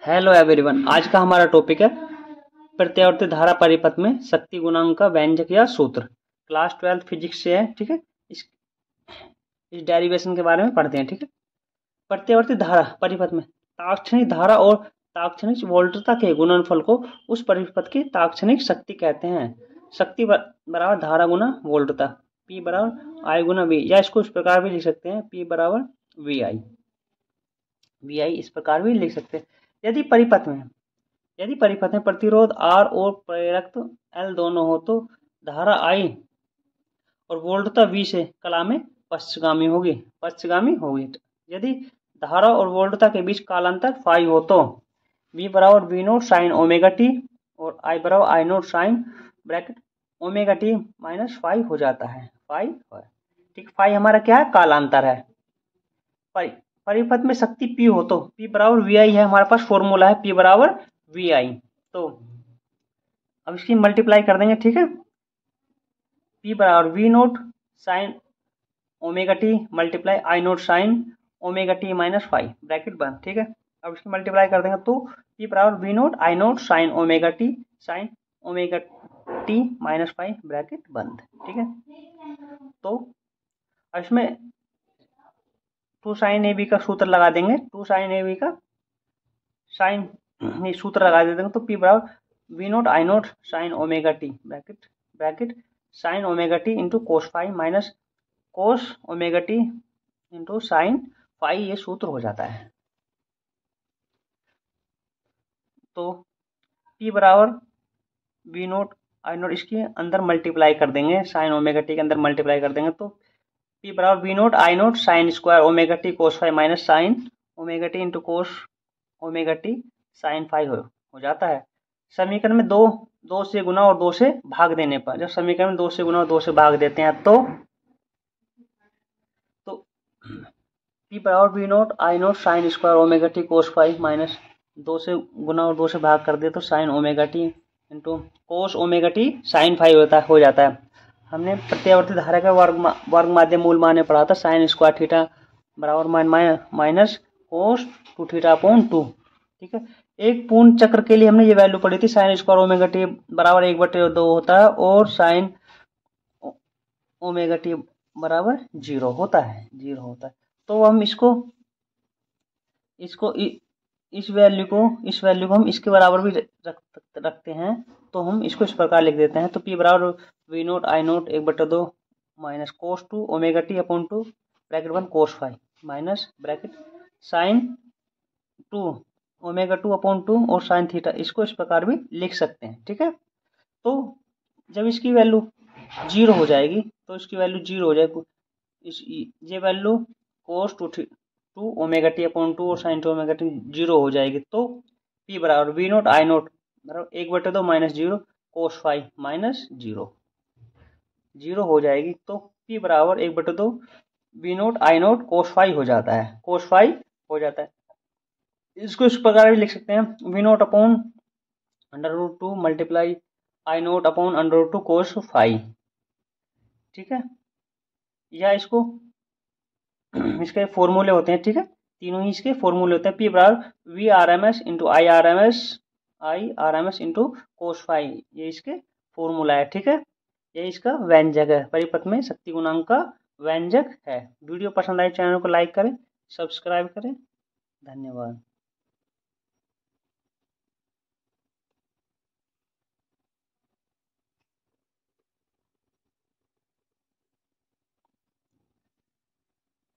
Hello everyone, आज का हमारा टॉपिक है प्रत्यावर्ती धारा परिपथ में शक्ति गुणांक का व्यंजक या सूत्र। क्लास 12 फिजिक्स से है, ठीक है। इस डेरिवेशन के बारे में पढ़ते हैं, ठीक है। प्रत्यावर्ती धारा परिपथ में तात्क्षणिक धारा और तात्क्षणिक वोल्टता के गुणनफल को उस परिपथ की तात्क्षणिक शक्ति कहते हैं। शक्ति बराबर धारा गुना वोल्टता, P बराबर I गुना V, या इसको इस प्रकार भी लिख सकते हैं, P बराबर VI। इस प्रकार भी लिख सकते हैं। यदि परिपथ में प्रतिरोध R और प्रेरकत्व L दोनों हो तो धारा I और वोल्टता V से कला में पश्चगामी होगी। यदि धारा और वोल्टता के बीच कालांतर फाई हो तो V बराबर V naught sine omega t और I बराबर I naught sine bracket omega t minus phi हो जाता है। ठीक, फाई हमारा क्या है? कालांतर है। परिपथ में शक्ति P हो तो P बराबर VI है, हमारे पास फॉर्मूला है P बराबर VI। तो अब इसकी मल्टीप्लाई कर देंगे, ठीक है। P बराबर V naught sine omega T multiply I naught sine omega t minus five bracket बंद, ठीक है। अब इसकी मल्टीप्लाई कर देंगे तो P बराबर V naught I naught sine omega t minus five bracket बंद, ठीक है। तो इसमें 2 साइन ए बी का सूत्र लगा देंगे, 2 साइन ए बी का साइन सूत्र लगा देंगे तो P बराबर V naught I naught sine omega T bracket sign omega t into cos phi minus cos omega t into sine five, ये सूत्र हो जाता है। तो P बराबर V नोट I नोट इसके अंदर मल्टीप्लाई कर देंगे, साइन ओमेगा टी के अंदर मल्टीप्लाई कर देंगे तो P बराबर V naught I naught sine square omega t cos phi minus sine omega t into cos omega t sine phi हो जाता है। समीकरण में दो से गुना और 2 से भाग देने पर, जब समीकरण में 2 से गुना और 2 से भाग देते हैं तो P बराबर V naught I naught sine square omega t cos phi minus 2 से गुना और 2 से भाग कर दे तो sine omega t into cos omega t sine phi हो जाता है। हमने प्रत्यावर्ती धारा का वर्ग माध्य मूल मान पढ़ा था, साइन स्क्वायर थीटा बराबर माइनस कोस 2 थीटा अपॉन 2, ठीक है। एक पूर्ण चक्र के लिए हमने ये वैल्यू पढ़ी थी, साइन स्क्वायर ओमेगा टी बराबर 1/2 होता है और साइन ओमेगा टी बराबर 0 होता है। तो हम इसको इस वैल्यू को हम इसके बराबर भी रखते हैं, तो हम इसको इस प्रकार लिख देते हैं। तो P बराबर V naught I naught 1/2 minus cos 2 omega t upon 2 bracket 1 cos 5 minus bracket sine 2 omega 2 upon 2 और साइन थीटा, इसको इस प्रकार भी लिख सकते हैं, ठीक है। तो जब इसकी वैल्यू 0 हो जाएगी तो इसकी वैल्यू 0 हो जाएगी, ये वैल्यू कोस 2 ओमेगा टी अपॉन 2 और साइन 2 ओमेगा टी 0 हो जाएगी तो P बराबर V नोट I नोट बराबर 1/2 माइनस 0 कोस 5 माइनस 0 हो जाएगी। तो P बराबर 1/2 V नोट I नोट कोस 5 हो जाता है। इसको इस प्रकार भी लिख सकते हैं, V naught upon √2 multiply I naught upon √2 कोस 5, ठीक है। या इसको इसके फॉर्मूले होते हैं, ठीक है, तीनों ही इसके फॉर्मूले होते हैं। P बराबर V R M S into I R M S into cos 5, ये इसके फॉर्मूला है, ठीक है। ये इसका व्यंजक है, परिपथ में शक्ति गुणांक का व्यंजक है। वीडियो पसंद आए चैनल को लाइक करें, सब्सक्राइब करें। धन्यवाद।